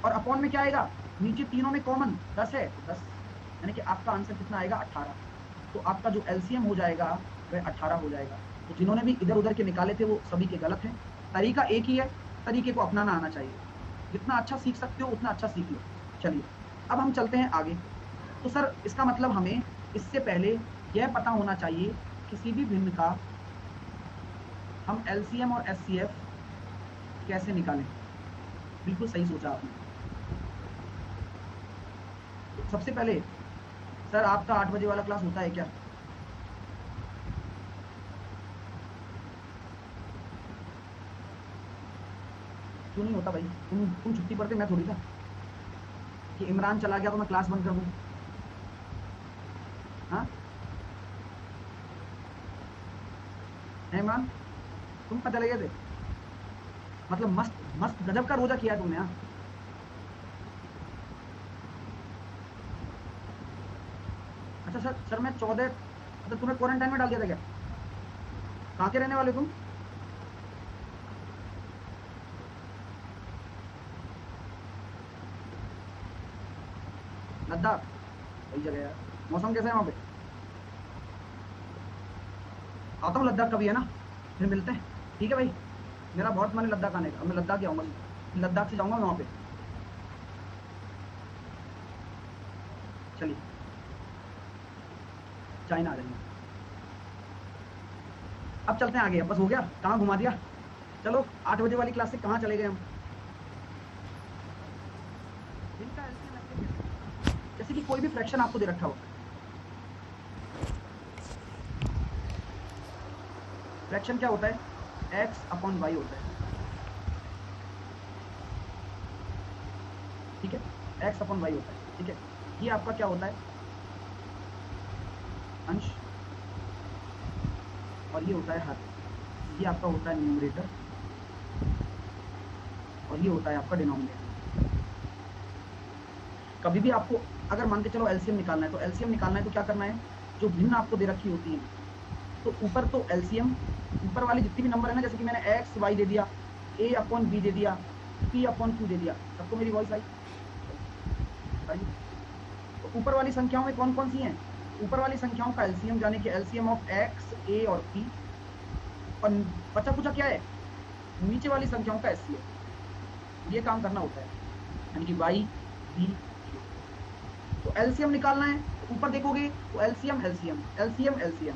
Speaker 1: और अपॉन में क्या आएगा, नीचे तीनों में कॉमन 10 है तो 10, यानी कि आपका आंसर कितना आएगा, 18। तो आपका जो LCM हो जाएगा वह 18 हो जाएगा। तो जिन्होंने भी इधर उधर के निकाले थे वो सभी के गलत हैं, तरीका एक ही है, तरीके को अपनाना आना चाहिए। जितना अच्छा सीख सकते हो उतना अच्छा सीख लो। चलिए अब हम चलते हैं आगे। तो सर इसका मतलब हमें इससे पहले यह पता होना चाहिए किसी भी भिन्न का हम एलसीएम और एचसीएफ कैसे निकालें। बिल्कुल सही सोचा आपने। तो सबसे पहले सर आपका 8 बजे वाला क्लास होता है क्या? क्यों नहीं होता भाई? तुम छुट्टी पढ़ते, मैं थोड़ी था कि इमरान चला गया तो मैं क्लास बंद कर दूं। हाँ इमरान, तुम पता लगे थे? मतलब मस्त मस्त गजब का रोजा किया तुमने। हाँ अच्छा सर मैं 14, तो तुम्हें क्वारंटाइन में डाल दिया था क्या? कहाँ के रहने वाले तुम? लद्दाख? सही जगह यार। मौसम कैसा है वहाँ पे? आता हूँ लद्दाख कभी, है ना, फिर मिलते हैं। ठीक है भाई, मेरा बहुत मन है लद्दाख आने का। मैं लद्दाख ही आऊँगा, लद्दाख से जाऊँगा मैं वहाँ पे। चलिए चाइना आ जाएंगे। अब चलते हैं आगे। बस हो गया, कहाँ घुमा दिया। चलो 8 बजे वाली क्लास से कहाँ चले गए हम? इनका LCM जैसे कि कोई भी फ्रैक्शन आपको दे रखा हो। फ्रैक्शन क्या होता है? x अपॉन y होता है। ठीक है, x अपॉन y होता है। ठीक है, ये आपका क्या होता है? अंश, और ये होता है हर। ये आपका होता है न्यूमरेटर और ये होता है आपका डिनोमिनेटर। कभी भी आपको अगर मान के चलो एलसीएम निकालना है, तो एलसीएम निकालना है तो क्या करना है? जो भिन्न आपको दे रखी होती है, तो ऊपर तो एलसीएम, ऊपर वाली जितनी भी नंबर है ना, जैसे कि मैंने एक्स वाई दे दिया, ए अपॉन बी दे दिया, पी अपॉन क्यू दे दिया। सबको मेरी वॉइस आई? तो ऊपर वाली संख्याओं में कौन कौन सी हैं? ऊपर वाली संख्याओं का एलसीएम, यानी कि एलसीएम ऑफ एक्स, ए और पी, और बचा कुचा क्या है? नीचे वाली संख्याओं का एचसीएफ। ये काम करना होता है, यानी कि वाई बी। तो एलसीएम निकालना है, ऊपर देखोगे तो एलसीएम एलसीएम एलसीएम एलसीएम,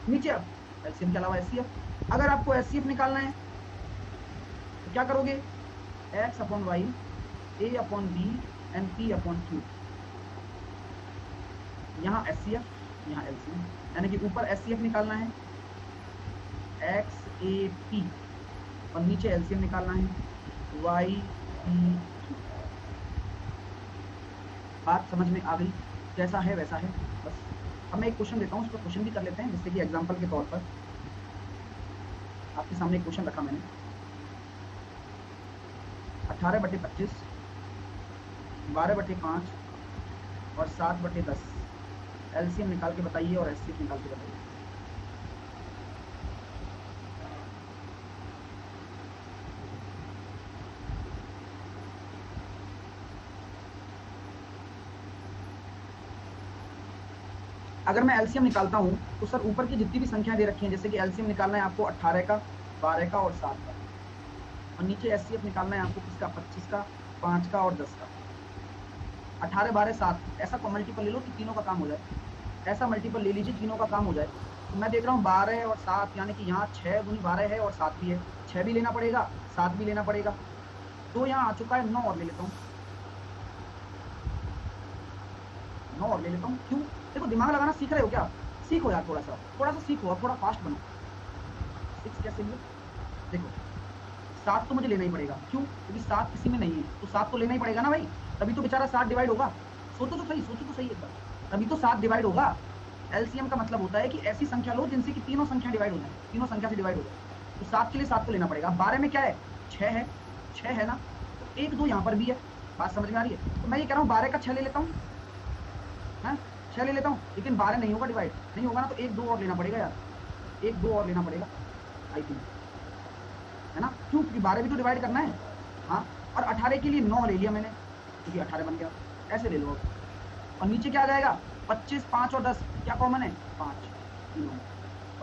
Speaker 1: नीचे अब एलसीएम के अलावा एचसीएफ। अगर आपको एचसीएफ निकालना है तो क्या करोगे? X upon Y, A upon B and P upon Q. यहाँ एचसीएफ, यहाँ एलसीएम, यानी कि ऊपर एचसीएफ निकालना है एक्स ए पी, और नीचे एलसीएम निकालना है वाई पी क्यू। बात समझ में आ गई? जैसा है वैसा है बस। अब मैं एक क्वेश्चन देता हूँ, उस पर क्वेश्चन भी कर लेते हैं, जिससे कि एग्जांपल के तौर पर आपके सामने एक क्वेश्चन रखा मैंने। 18/25, 12/5 और 7/10 एलसीएम निकाल के बताइए और एचसीएफ निकाल के बताइए। अगर मैं एलसीएम निकालता हूं तो सर ऊपर की जितनी भी संख्याएं दे रखी हैं, जैसे कि एलसीएम निकालना है आपको 18 का, 12 का और 7 का, और नीचे एचसीएफ निकालना है आपको किसका? 25 का, 5 का और 10 का। 18, 12, 7 ऐसा मल्टीपल ले लो कि तीनों का काम हो जाए। ऐसा मल्टीपल ले लीजिए तीनों का काम हो जाए। तो मैं देख रहा हूँ 12 और 7, यानी कि यहाँ 6 गुनी 12 है और 7 भी है। 6 भी लेना पड़ेगा, 7 भी लेना पड़ेगा। तो यहाँ आ चुका है 9 और ले लेता हूँ। 9 और ले लेता हूँ। क्यों? देखो दिमाग लगाना सीख रहे हो क्या? सीखो यार, थोड़ा सा सीखो और थोड़ा फास्ट बनो। 6 कैसे लिए? देखो 7 तो मुझे लेना ही पड़ेगा। क्यों? क्योंकि 7 किसी में नहीं है, तो 7 तो लेना ही पड़ेगा ना भाई, तभी तो बेचारा 7 डिवाइड होगा। सोचो तो सही एक बार, तभी तो 7 डिवाइड होगा। एलसीएम का मतलब होता है कि ऐसी संख्या लो जिनसे कि तीनों संख्या डिवाइड हो जाए, तीनों संख्या से डिवाइड हो जाए। तो 7 के लिए 7 तो लेना पड़ेगा। 12 में क्या है? 6 है, 6 है ना, तो 1 2 यहाँ पर भी है। बात समझ में आ रही है? तो मैं ये कह रहा हूँ 12 का 6 ले लेता हूँ, है 6 ले लेता हूँ, लेकिन 12 नहीं होगा डिवाइड, नहीं होगा ना, तो 1 2 और लेना पड़ेगा यार, 1 2 और लेना पड़ेगा आई थिंक, है ना। क्यों? क्योंकि 12 भी तो डिवाइड करना है। हाँ, और 18 के लिए 9 ले लिया मैंने, क्योंकि 18 बन गया। ऐसे ले लो। और नीचे क्या आ जाएगा? 25, 5 और 10 क्या कॉमन है? 5।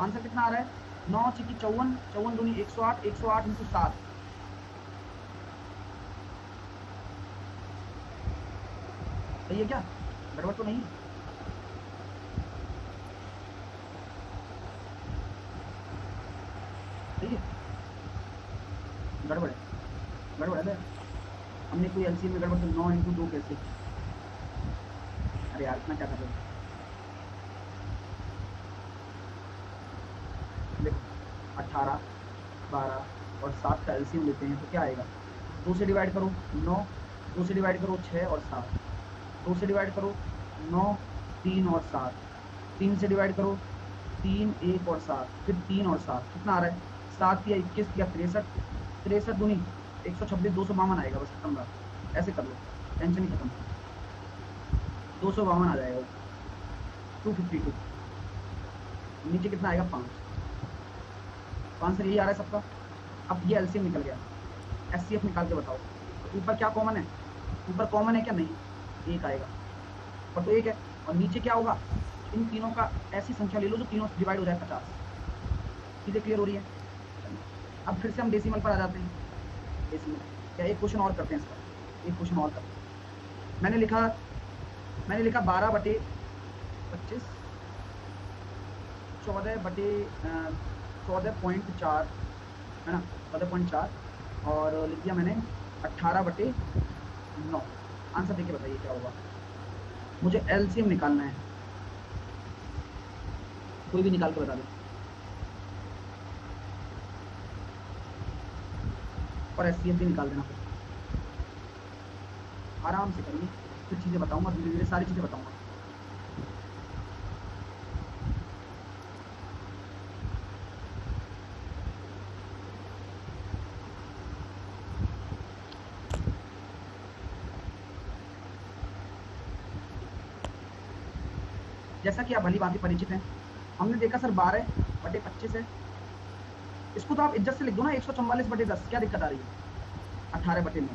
Speaker 1: आंसर कितना आ रहा है? 9 × 54, 54 दूनी 108, 108 × 7, सही है क्या? गड़बड़ तो नहीं? सही है? गड़बड़ है? गड़बड़ है? हमने कोई एलसीएम में गड़बड़ तो 9 इंटू 2 कैसे? अरे यार इतना क्या कर रहे हो? देखो 18, 12 और 7 का एलसीएम लेते हैं तो क्या आएगा? 2 से डिवाइड करो 9, 2 से डिवाइड करो 6 और 7, 2 से डिवाइड करो 9, 3 और 7, 3 से डिवाइड करो 3, 1 और 7, फिर 3 और 7, कितना आ रहा है? 7 या 21 या 63, 63 दूनी 126, 252 आएगा, बस खत्म बात। ऐसे कर लो, टेंशन ही खत्म। 252 आ जाएगा, 252। नीचे कितना आएगा? 5। 5 से यही आ रहा है सबका। अब ये एलसीएम निकल गया, एचसीएफ निकाल के बताओ। तो ऊपर क्या कॉमन है? ऊपर कॉमन है क्या? नहीं, एक आएगा और तो एक है। और नीचे क्या होगा? इन तीनों का ऐसी संख्या ले लो जो तीनों डिवाइड हो जाए 50। चीज़ें क्लियर हो रही है? अब फिर से हम डेसिमल पर आ जाते हैं। डेसिमल क्या, एक क्वेश्चन और करते हैं इसका, एक क्वेश्चन और करते हैं। मैंने लिखा 12/25, 14/14.4 है ना, 14.4, और लिख दिया मैंने 18/9। आंसर देखिए, बताइए क्या होगा। मुझे एलसीएम निकालना है, कोई भी निकाल के बता दो। और एचसीएफ भी निकाल देना, आराम से करिए, कुछ चीज़ें बताऊंगा, धीरे धीरे सारी चीज़ें बताऊंगा। जैसा कि आप भली भांति परिचित हैं, हमने देखा सर 12/25 है। इसको तो आप इज्जत से लिख दो ना, 144/10। क्या दिक्कत आ रही है? 18/9।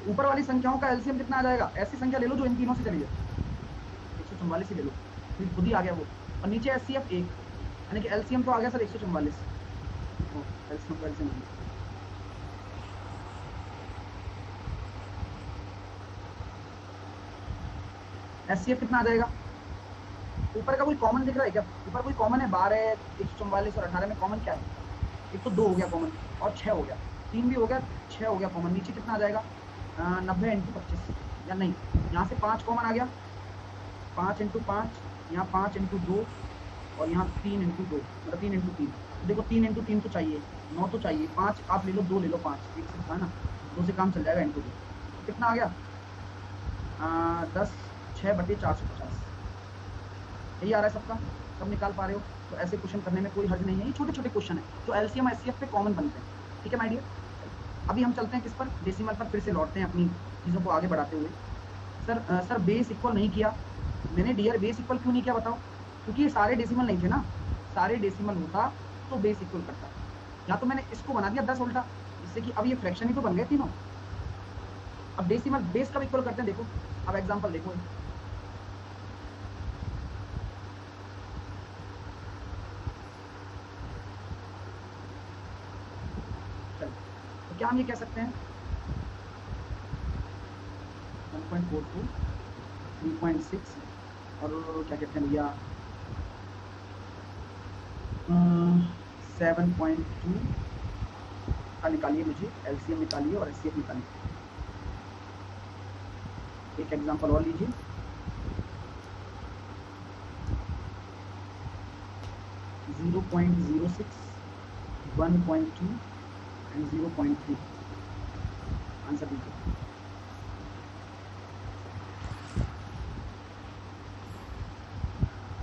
Speaker 1: ऊपर वाली संख्याओं का एलसीएम कितना आ जाएगा? ऐसी संख्या ले लो जो इन तीनों से चली जाए, 144 ही ले लो, फिर खुद ही आ गया वो। और नीचे एचसीएफ 1, यानी कि एलसीएम तो आ गया सर 144। एलसीएम एचसीएफ कितना आ जाएगा? ऊपर का कोई कॉमन दिख रहा है क्या? ऊपर कोई कॉमन है? 12, 144 और 18 में कॉमन क्या है? एक तो 2 हो गया कॉमन, और 6 हो गया, 3 भी हो गया, 6 हो गया कॉमन। नीचे कितना आ जाएगा? 90 × 25, या नहीं, यहाँ से 5 कॉमन आ गया, 5 × 5, यहाँ 5 × 2, और यहाँ 3 × 2, मतलब 3 × 3। देखो 3 × 3 तो चाहिए, 9 तो चाहिए, 5 आप ले लो, 2 ले लो, 5 एक से है ना, 2 से काम चल जाएगा, × 2 कितना आ गया? 10, 6/450। यही आ रहा है सबका, सब निकाल पा रहे हो? तो ऐसे क्वेश्चन करने में कोई हर्ज नहीं है, ये छोटे छोटे क्वेश्चन है जो एलसीएम एचसीएफ पे कॉमन बनते हैं। ठीक है माय डियर, अभी हम चलते हैं किस पर? डेसिमल पर फिर से लौटते हैं अपनी चीज़ों को आगे बढ़ाते हुए। सर बेस इक्वल नहीं किया मैंने। डियर बेस इक्वल क्यों नहीं किया बताओ? क्योंकि ये सारे डेसिमल नहीं थे ना, सारे डेसिमल होता तो बेस इक्वल करता। या तो मैंने इसको बना दिया 10 उल्टा, जिससे कि अब ये फ्रैक्शन ही तो बन गए तीनों। अब डेसिमल बेस कब इक्वल करते हैं देखो, अब एग्जाम्पल देखो। क्या हम ये कह सकते हैं 1.42, 3.6 और क्या कहते हैं भैया 7.2 का निकालिए, मुझे एलसीएम निकालिए और एचसीएफ निकालिए। एक एग्जांपल और लीजिए, जीरो 0.06, 1.2 एंड 0.3। आंसर दीजिए।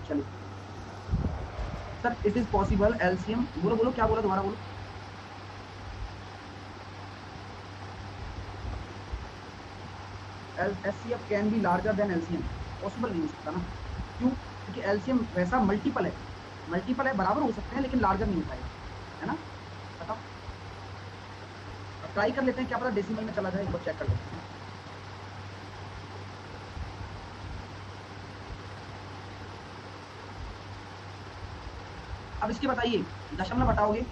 Speaker 1: चलिए sir, it is possible LCM, बोलो बोलो क्या बोला, दोबारा बोलो। HCF can be larger than LCM, possible नहीं हो सकता ना। क्यों? क्योंकि एलसीएम वैसा मल्टीपल है, बराबर हो सकते हैं लेकिन लार्जर नहीं हो पाएगा, है ना। बताओ, ट्राई कर लेते हैं, क्या पता डेसिमल में चला जाए, एक बार चेक कर लेते हैं। अब इसके बताइए, दशमलव हटाओगे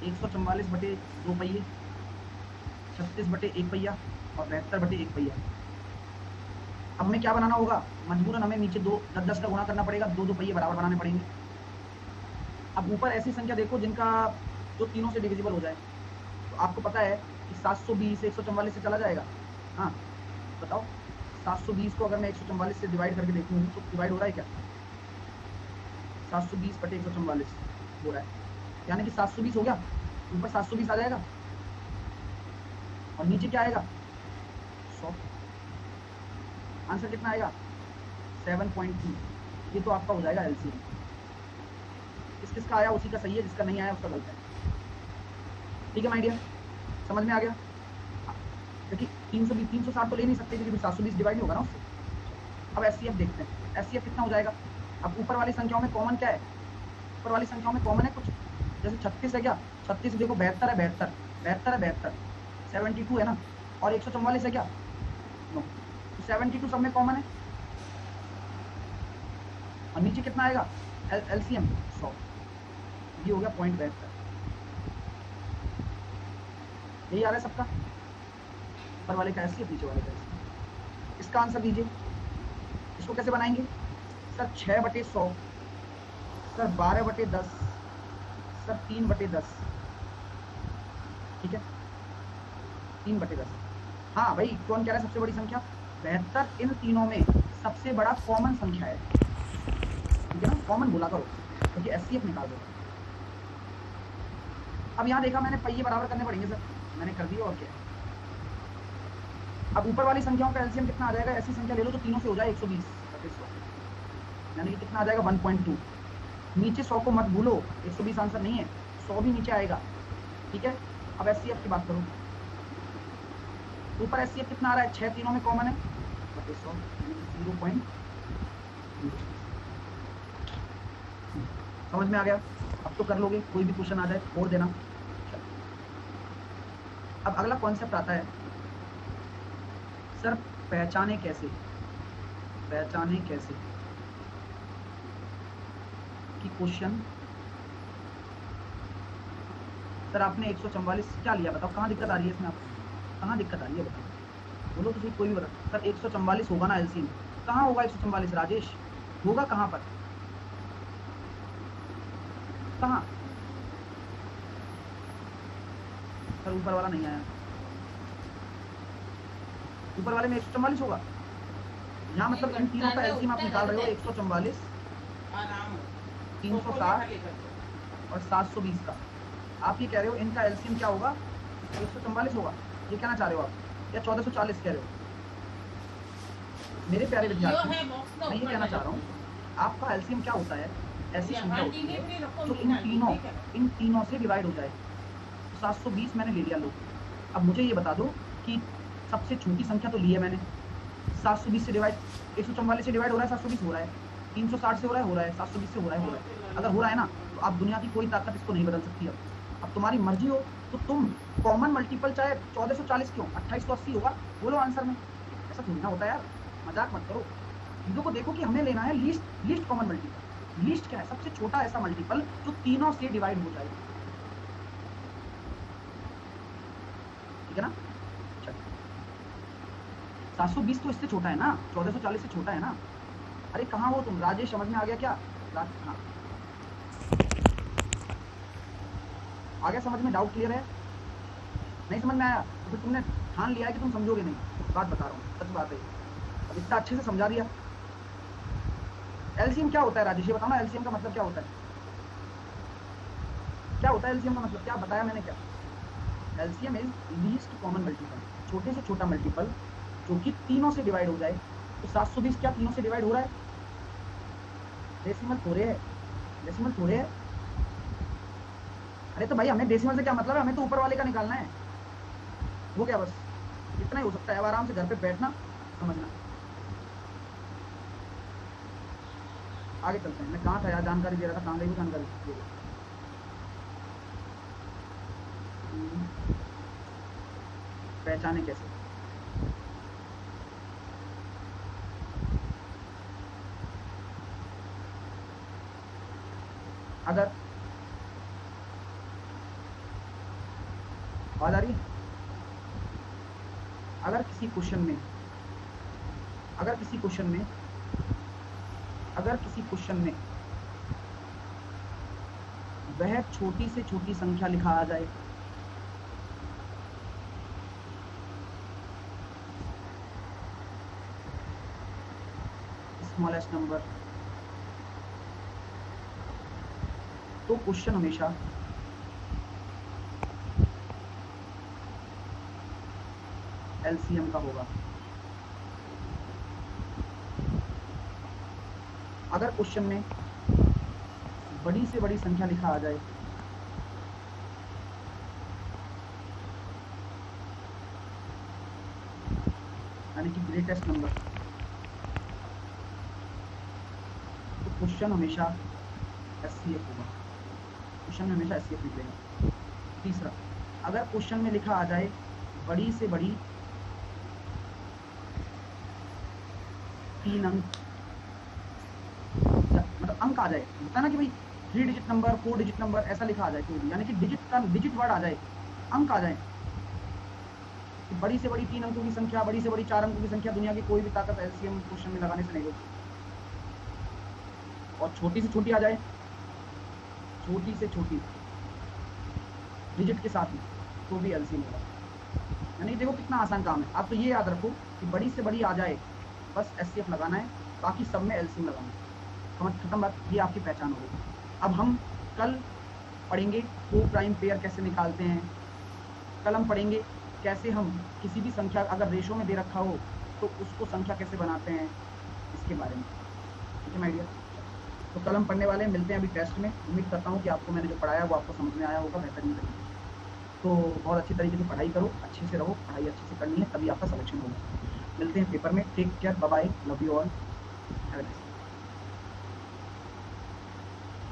Speaker 1: 144/2 पहिए, 36/1 पहिया और 72/1 पहिया। अब हमें क्या बनाना होगा, मजबूरन हमें नीचे 2 10 का गुणा करना पड़ेगा, 2 पहिए बराबर बनाने पड़ेंगे। अब ऊपर ऐसी संख्या देखो जिनका जो तीनों से डिविजिबल हो जाए। तो आपको पता है कि 720 144 से चला जाएगा। हाँ बताओ, 720 को अगर मैं 144 से डिवाइड करके देखूँ तो डिवाइड हो रहा है क्या? 720 बटे 144 हो रहा है, यानी कि 720 हो गया। ऊपर 720 आ जाएगा और नीचे क्या आएगा 100। आंसर कितना आएगा 7.2। ये तो आपका हो जाएगा एलसीएम। किसका आया उसी का सही है, जिसका नहीं आया उसका गलत है। ठीक है माय डियर, समझ में आ गया? क्योंकि 320 360 तो ले नहीं सकते क्योंकि 720 डिवाइड नहीं होगा ना उससे। अब एचसीएफ देखते हैं, एचसीएफ कितना हो जाएगा। अब ऊपर वाली संख्याओं में कॉमन क्या है, ऊपर वाली संख्याओं में कॉमन है कुछ, जैसे 36 है क्या, 36 देखो 72 है, 72 72 है ना, और 144 है क्या, नो, तो 72 सब में कॉमन है। और नीचे कितना आएगा एलसीएम 100, ये हो गया 0.72। यही आ रहा है सबका, ऊपर वाले का एलसीएम नीचे वाले का एलसीएम। इसका आंसर दीजिए, इसको कैसे बनाएंगे सर, 6/100, सर 12/10, सर 3/10, ठीक है 3/10। हाँ भाई, कौन कह रहा है सबसे बड़ी संख्या, 72 इन तीनों में सबसे बड़ा कॉमन संख्या है, ठीक है ना, कॉमन बोला करो क्योंकि एचसीएफ निकाल दो। अब यहाँ देखा मैंने पहिए बराबर करने पड़ेंगे सर, मैंने कर दिया और क्या। अब ऊपर वाली संख्याओं का एलसीएम कितना आ जाएगा, ऐसी संख्या ले लो तो तीनों से हो जाए 120, यानी कि कितना आ जाएगा 1.2। नीचे 100 को मत भूलो, 120 आंसर नहीं है, 100 भी नीचे आएगा, ठीक है। अब एचसीएफ की बात करो, ऊपर एचसीएफ कितना आ रहा है, 6 तीनों में कॉमन है, 0.0। समझ में आ गया? अब तो कर लोगे, कोई भी क्वेश्चन आ जाए छोड़ देना। अब अगला कॉन्सेप्ट आता है सर, पहचाने कैसे कि क्वेश्चन, सर आपने 144 क्या लिया बताओ, कहाँ दिक्कत आ रही है इसमें, आपको कहाँ दिक्कत आ रही है बताओ, बोलो तो सही, कोई भी बता। सर 144 होगा ना एलसीएम, कहाँ होगा 144 राजेश, होगा कहाँ पर, कहाँ, सर ऊपर वाला नहीं आया, ऊपर वाले में 144 होगा यहाँ, मतलब इन तीनों का एलसीएम आप निकाल रहे हो 144, 360 और 720 का, आप ये कह रहे हो इनका एलसीएम क्या होगा 144 होगा, ये कहना चाह रहे हो आप, या 1440 कह रहे हो? मेरे प्यारे विद्यार्थी, मैं ये कहना चाह रहा हूँ आपका एलसीएम क्या होता है, ऐसी संख्या होती है जो इन तीनों से डिवाइड हो जाए। तो 720 मैंने ले लिया, लो अब मुझे ये बता दो कि सबसे छोटी संख्या तो ली है मैंने, 720 से डिवाइड, 144 से डिवाइड हो रहा है 720 हो रहा है, 360 से हो रहा है 720 से हो रहा है, अगर हो रहा है ना तो आप दुनिया की कोई ताकत इसको नहीं बदल सकती। अब तुम्हारी मर्जी हो तो तुम कॉमन मल्टीपल चाहे 1440 क्यों 28 तो 80 होगा, बोलो आंसर में, ऐसा थोड़ी ना होता है यार, मजाक मत करो। चीज़ों को देखो कि हमें लेना है लीस्ट कॉमन मल्टीपल। लीस्ट क्या है, सबसे छोटा ऐसा मल्टीपल जो तीनों से डिवाइड हो जाए, ठीक है ना। 720 तो इससे छोटा है ना, 1440 से छोटा है ना। अरे कहाँ हो तुम राजेश, समझ में आ गया क्या? हाँ आ गया समझ में, डाउट क्लियर है? नहीं समझ में आया तो फिर तुमने ठान लिया है कि तुम समझोगे नहीं, बात बता रहा हूँ, सच बात है। अब इतना अच्छे से समझा दिया। एलसीएम क्या होता है राजेश, ये बताओ ना, एलसीएम का मतलब क्या होता है, क्या होता है एलसीएम का मतलब, क्या बताया मैंने क्या? LCM is least common multiple, छोटे से छोटा मल्टीपल जो कि तीनों से डिवाइड हो जाए। तो 720 क्या तीनों से डिवाइड हो रहा है? डेसिमल थोड़े है, डेसिमल थोड़े है। अरे तो भाई हमें डेसिमल से क्या मतलब है, हमें तो ऊपर वाले का निकालना है, वो क्या, बस इतना ही हो सकता है। अब आराम से घर पे बैठना, समझना। आगे चलते हैं, मैं कहाँ था यार, जानकारी दे रहा था, कहाँ गई वो जानकारी? पहचाने कैसे, अगर आवाज आ रही है, अगर किसी क्वेश्चन में अगर किसी क्वेश्चन में वह छोटी से छोटी संख्या लिखा आ जाए, स्मॉलेस्ट नंबर, तो क्वेश्चन हमेशा एलसीएम का होगा। अगर क्वेश्चन में बड़ी से बड़ी संख्या लिखा आ जाए, यानी कि ग्रेटेस्ट नंबर, तो क्वेश्चन हमेशा एचसीएफ होगा, क्वेश्चन में हमेशा एचसीएफ निकलेगा। तीसरा, अगर क्वेश्चन में लिखा आ जाए बड़ी से बड़ी 3 अंक, मतलब अंक आ जाए, होता है ना कि भाई 3 डिजिट नंबर, 4 डिजिट नंबर, ऐसा लिखा आ जाए कोई भी, यानी कि डिजिट वर्ड आ जाए, अंक आ जाए, कि बड़ी से बड़ी 3 अंकों की संख्या, बड़ी से बड़ी 4 अंकों की संख्या, दुनिया की कोई भी ताकत एलसीएम क्वेश्चन में लगाने से नहीं होती। और छोटी से छोटी आ जाए, छोटी से छोटी डिजिट के साथ में, तो भी एलसीएम होगा। यानी देखो कितना आसान काम है। आप तो ये याद रखो कि बड़ी से बड़ी आ जाए, बस एचसीएफ लगाना है, बाकी सब में एलसीएम लगाना है। समझ खत्म बात, ये आपकी पहचान होगी। अब हम कल पढ़ेंगे को प्राइम पेयर कैसे निकालते हैं, कल हम पढ़ेंगे कैसे हम किसी भी संख्या अगर रेशो में दे रखा हो तो उसको संख्या कैसे बनाते हैं, इसके बारे में। ठीक है माय डियर, तो कल हम पढ़ने वाले हैं, मिलते हैं अभी टेस्ट में। उम्मीद करता हूँ कि आपको मैंने जो पढ़ाया वो आपको समझ में आया होगा बेहतरीन तरीके से। तो बहुत अच्छी तरीके से पढ़ाई करो, अच्छे से रहो, पढ़ाई अच्छे से करनी है, तभी आपका सिलेक्शन होगा। मिलते हैं पेपर में, take care, bye bye, love you all, have a nice.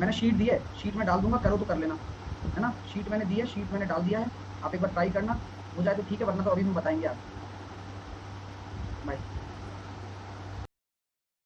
Speaker 1: मैंने शीट दी है, शीट में डाल दूंगा, करो तो कर लेना, है ना। शीट मैंने दी है, शीट मैंने डाल दिया है, आप एक बार ट्राई करना, हो जाए तो ठीक है, वरना तो अभी हम बताएंगे आपको। बाय।